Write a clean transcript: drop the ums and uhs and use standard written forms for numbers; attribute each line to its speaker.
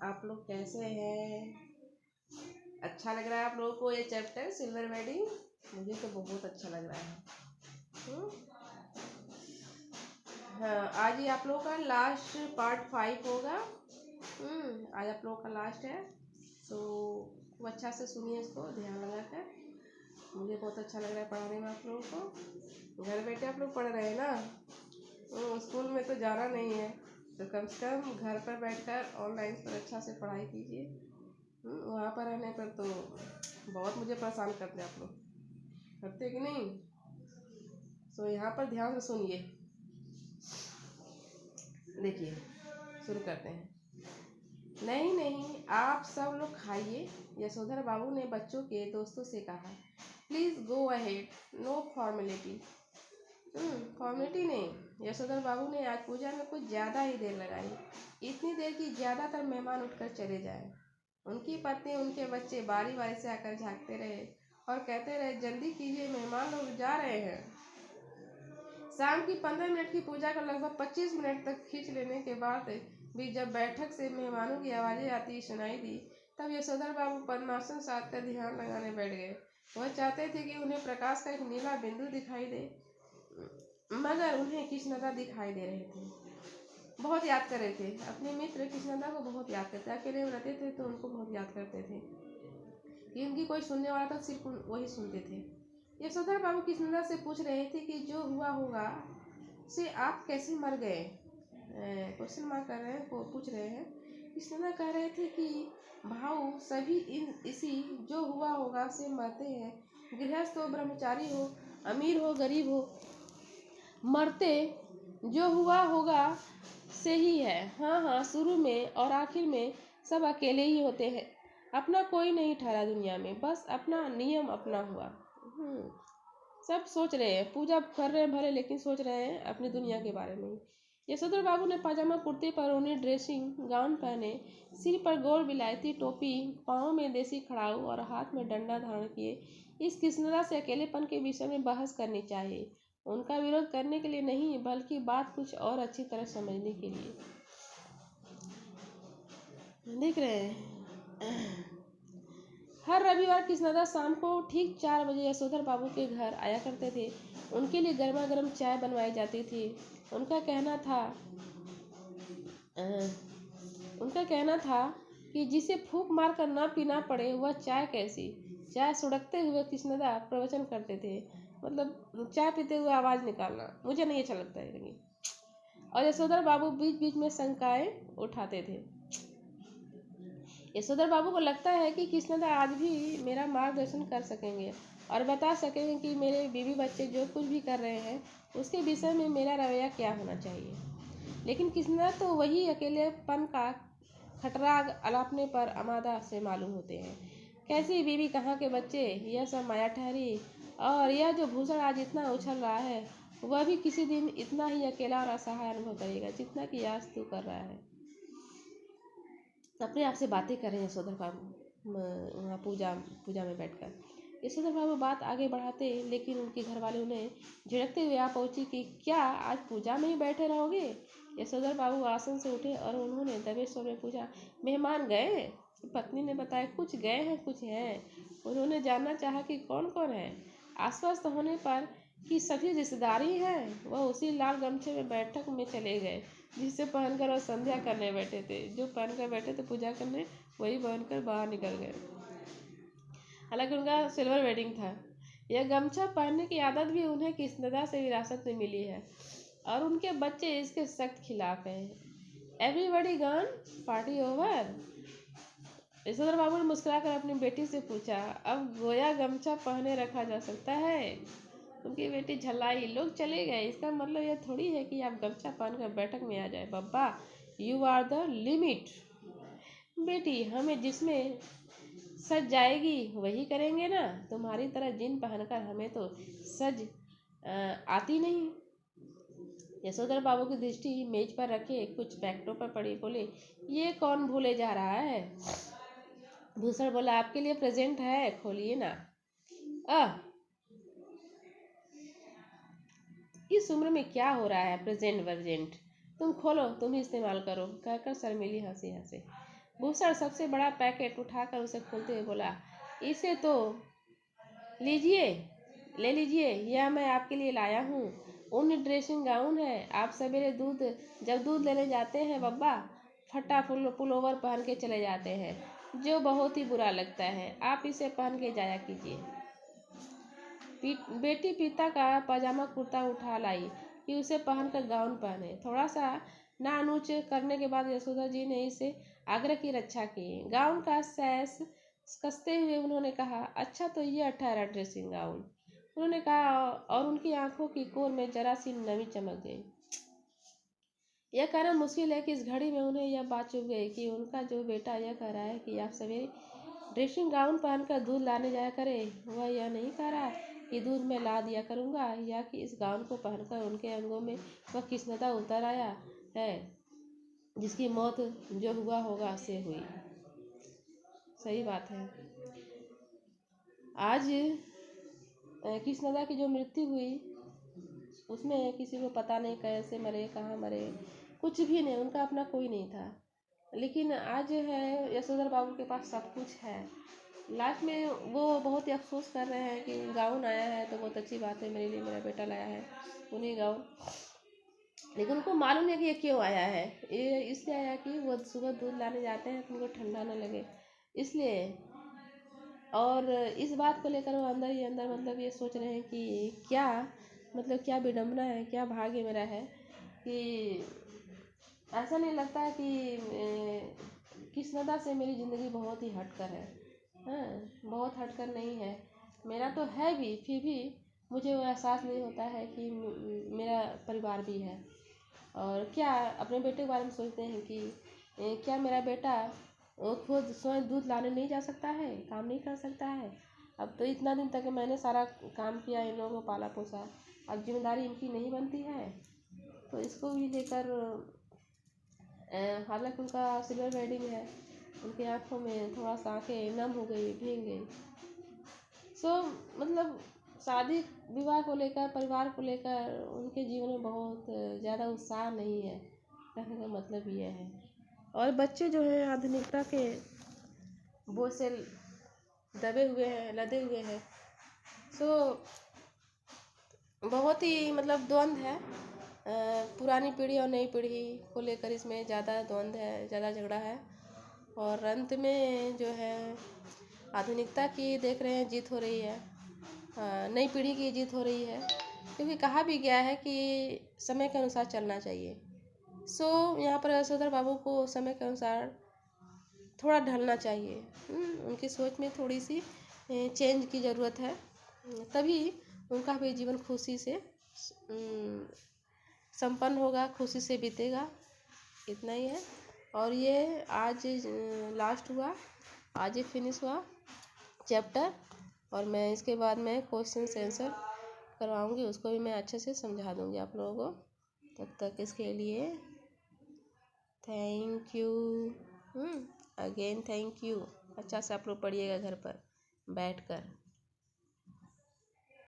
Speaker 1: आप लोग कैसे हैं? अच्छा लग रहा है आप लोगों को ये चैप्टर सिल्वर वेडिंग? मुझे तो बहुत अच्छा लग रहा है। हम्म? हाँ, आज ये आप लोगों का लास्ट पार्ट 5 होगा। आज आप लोगों का लास्ट है, तो खूब अच्छा से सुनिए इसको ध्यान लगा कर। मुझे बहुत अच्छा लग रहा है पढ़ाने में आप लोगों को। घर बैठे आप लोग पढ़ रहे हैं ना? स्कूल में तो जाना नहीं है, तो कम से कम घर पर बैठकर ऑनलाइन पर अच्छा से पढ़ाई कीजिए। वहाँ पर रहने पर तो बहुत मुझे परेशान करते आप लोग, करते कि नहीं? तो यहाँ पर ध्यान से सुनिए। देखिए, शुरू करते हैं। नहीं नहीं, आप सब लोग खाइए। यशोधर बाबू ने बच्चों के दोस्तों से कहा। Please go ahead, no formality. Formality नहीं। यशोधर बाबू ने आज पूजा में कुछ ज़्यादा ही देर लगाई, इतनी देर कि ज़्यादातर मेहमान उठकर चले जाए। उनकी पत्नी उनके बच्चे बारी बारी से आकर झांकते रहे और कहते रहे, जल्दी कीजिए, मेहमान लोग जा रहे हैं। शाम की 15 मिनट की पूजा को लगभग 25 मिनट तक खींच लेने के बाद भी जब बैठक से मेहमानों की आवाज़ें आती सुनाई दी, तब यशोधर बाबू पद्मासन साध कर ध्यान लगाने बैठ गए। वह चाहते थे कि उन्हें प्रकाश का एक नीला बिंदु दिखाई दे, मगर उन्हें कृष्णदा दिखाई दे रहे थे। बहुत याद कर रहे थे अपने मित्र कृष्णदा को, बहुत याद करते। अकेले रहते थे तो उनको बहुत याद करते थे कि उनकी कोई सुनने वाला था, सिर्फ वही सुनते थे। यशोधर बाबू कृष्णदा से पूछ रहे थे कि जो हुआ होगा से आप कैसे मर गए। क्वेश्चन मार्क कर रहे हैं, पूछ रहे हैं। कृष्णदा कह रहे थे कि भाऊ, सभी इसी जो हुआ होगा से मरते हैं। गृहस्थ हो, ब्रह्मचारी हो, अमीर हो, गरीब हो, मरते जो हुआ होगा से ही है। हाँ हाँ, शुरू में और आखिर में सब अकेले ही होते हैं। अपना कोई नहीं ठहरा दुनिया में, बस अपना नियम अपना हुआ। सब सोच रहे हैं, पूजा कर रहे हैं भले, लेकिन सोच रहे हैं अपनी दुनिया के बारे में। यशोधर बाबू ने पाजामा कुर्ते पर उन्हें ड्रेसिंग गाउन पहने, सिर पर गोल विलायती टोपी, पाँव में देसी खड़ाऊ और हाथ में डंडा धारण किए। इस कृष्णदा से अकेलेपन के विषय में बहस करनी चाहिए, उनका विरोध करने के लिए नहीं, बल्कि बात कुछ और अच्छी तरह समझने के लिए। देख रहे हैं, हर रविवार कृष्णदा शाम को ठीक 4 बजे यशोधर बाबू के घर आया करते थे। उनके लिए गर्मा गर्म चाय बनवाई जाती थी। उनका कहना था कि जिसे फूंक मार कर न पीना पड़े वह चाय कैसी। चाय सुड़कते हुए कृष्णदा प्रवचन करते थे, मतलब चाय पीते हुए आवाज़ निकालना मुझे नहीं अच्छा लगता है। और यशोधर बाबू बीच बीच में शंकाएं उठाते थे। यशोधर बाबू को लगता है कि कृष्णदा आज भी मेरा मार्गदर्शन कर सकेंगे और बता सकेंगे कि मेरे बीवी बच्चे जो कुछ भी कर रहे हैं उसके विषय में मेरा रवैया क्या होना चाहिए। लेकिन कृष्णदा तो वही अकेलेपन का खटरा अलापने पर आमादा से मालूम होते हैं। कैसी बीवी, कहाँ के बच्चे, यह सब माया ठहरी। और यह जो भूषण आज इतना उछल रहा है, वह भी किसी दिन इतना ही अकेला और असहाय अनुभव करेगा जितना कि आज तू कर रहा है। अपने आप से बातें कर रहे हैं यशोधर बाबू वहाँ पूजा में बैठकर। यशोधर बाबू बात आगे बढ़ाते, लेकिन उनके घर वाले उन्हें झिड़कते हुए आ पहुंची कि क्या आज पूजा में ही बैठे रहोगे। यशोधर बाबू आसन से उठे और उन्होंने दबे स्वर में पूछा, मेहमान गए? पत्नी ने बताया, कुछ गए हैं, कुछ हैं। उन्होंने जानना चाहा कि कौन कौन है। आश्वस्त होने पर कि सभी रिश्तेदारी हैं, वह उसी लाल गमछे में बैठक में चले गए जिसे पहनकर वह संध्या करने बैठे थे। जो पहनकर बैठे थे पूजा करने, वही पहनकर बाहर निकल गए। हालांकि उनका सिल्वर वेडिंग था। यह गमछा पहनने की आदत भी उन्हें कृष्णदा से विरासत में मिली है और उनके बच्चे इसके सख्त खिलाफ हैं। Everybody gone, party over? Yashodhar Babu ने मुस्कुराकर अपनी बेटी से पूछा, अब गोया गमछा पहने रखा जा सकता है? उनकी बेटी झल्लाई, लोग चले गए, इसका मतलब यह थोड़ी है कि आप गमछा पहनकर बैठक में आ जाए। बब्बा, यू आर द लिमिट। बेटी, हमें जिसमें सज जाएगी वही करेंगे ना। तुम्हारी तरह जीन पहनकर हमें तो सज आती नहीं। यशोधर बाबू की दृष्टि मेज पर रखे कुछ पैकेटों पर पड़ी, बोले, ये कौन भूले जा रहा है? भूषण बोला, आपके लिए प्रेजेंट है, खोलिए ना। इस उम्र में क्या हो रहा है प्रेजेंट वर्जेंट? तुम खोलो, तुम ही इस्तेमाल करो, कहकर शर्मीली हंसी हंसे। भूषण सबसे बड़ा पैकेट उठाकर उसे खोलते हुए बोला, इसे तो लीजिए, ले लीजिए, यह मैं आपके लिए लाया हूँ। ऊन ड्रेसिंग गाउन है। आप सवेरे जब दूध लेने जाते हैं बब्बा, फटा पुलोवर पहन के चले जाते हैं, जो बहुत ही बुरा लगता है। आप इसे पहन के जाया कीजिए। बेटी पिता का पजामा कुर्ता उठा लाई कि उसे पहनकर गाउन पहने। थोड़ा सा नानूच करने के बाद यशोदा जी ने इसे आग्रह की रक्षा की। गाउन का सैस कसते हुए उन्होंने कहा, अच्छा तो ये 18 ड्रेसिंग गाउन, उन्होंने कहा, और उनकी आंखों की कोर में जरा सी नमी चमक गई। यह कहना मुश्किल है कि इस घड़ी में उन्हें यह बात चुभ गई कि उनका जो बेटा यह कह रहा है कि आप सवेरे ड्रेसिंग गाउन पहनकर दूध लाने जाया करे, वह यह नहीं कह रहा कि दूध में ला दिया करूँगा, या कि इस गाउन को पहनकर उनके अंगों में वह कृष्णता उतर आया है जिसकी मौत जो हुआ होगा से हुई। सही बात है। आज कृष्णदा की जो मृत्यु हुई उसमें किसी को पता नहीं कैसे मरे, कहाँ मरे, कुछ भी नहीं, उनका अपना कोई नहीं था। लेकिन आज है यशोधर बाबू के पास सब कुछ है। लास्ट में वो बहुत ही अफसोस कर रहे हैं कि गाउन आया है तो बहुत अच्छी बात है, मेरे लिए मेरा बेटा लाया है उन्हीं गाउन। लेकिन उनको मालूम नहीं कि ये क्यों आया है। ये इसलिए आया कि वो सुबह दूध लाने जाते हैं तो उनको ठंडा न लगे, इसलिए। और इस बात को लेकर वो अंदर ही अंदर मतलब ये सोच रहे हैं कि क्या मतलब क्या विडम्बना है, क्या भाग्य मेरा है कि ऐसा नहीं लगता है कि कृष्णदा से मेरी ज़िंदगी बहुत ही हटकर है। हाँ, बहुत हटकर नहीं है, मेरा तो है भी, फिर भी मुझे वो एहसास नहीं होता है कि मेरा परिवार भी है। और क्या अपने बेटे के बारे में सोचते हैं कि क्या मेरा बेटा वो खुद स्वयं दूध लाने नहीं जा सकता है, काम नहीं कर सकता है। अब तो इतना दिन तक मैंने सारा काम किया, इन लोगों को पाला पोसा, अब जिम्मेदारी इनकी नहीं बनती है। तो इसको भी लेकर हालांकि उनका सिल्वर वेडिंग है, उनकी आंखों में थोड़ा सा आंखें नम हो गई, भीग गई। मतलब शादी विवाह को लेकर, परिवार को लेकर उनके जीवन में बहुत ज़्यादा उत्साह नहीं है, कहने का मतलब ये है। और बच्चे जो हैं आधुनिकता के बोझ से दबे हुए हैं, लदे हुए हैं। बहुत ही मतलब द्वंद्व है। पुरानी पीढ़ी और नई पीढ़ी को लेकर इसमें ज़्यादा द्वंद्व है, ज़्यादा झगड़ा है। और अंत में जो है आधुनिकता की देख रहे हैं जीत हो रही है, नई पीढ़ी की जीत हो रही है, क्योंकि कहा भी गया है कि समय के अनुसार चलना चाहिए। यहाँ पर यशोधर बाबू को समय के अनुसार थोड़ा ढलना चाहिए। उनकी सोच में थोड़ी सी चेंज की ज़रूरत है, तभी उनका भी जीवन खुशी से संपन्न होगा, खुशी से बीतेगा। इतना ही है। और ये आज लास्ट हुआ, आज ही फिनिश हुआ चैप्टर, और मैं इसके बाद में क्वेश्चन आंसर करवाऊंगी, उसको भी मैं अच्छे से समझा दूंगी आप लोगों को। तब तक इसके लिए thank you, again thank you. अच्छा से आप लोग पढ़िएगा घर पर बैठकर।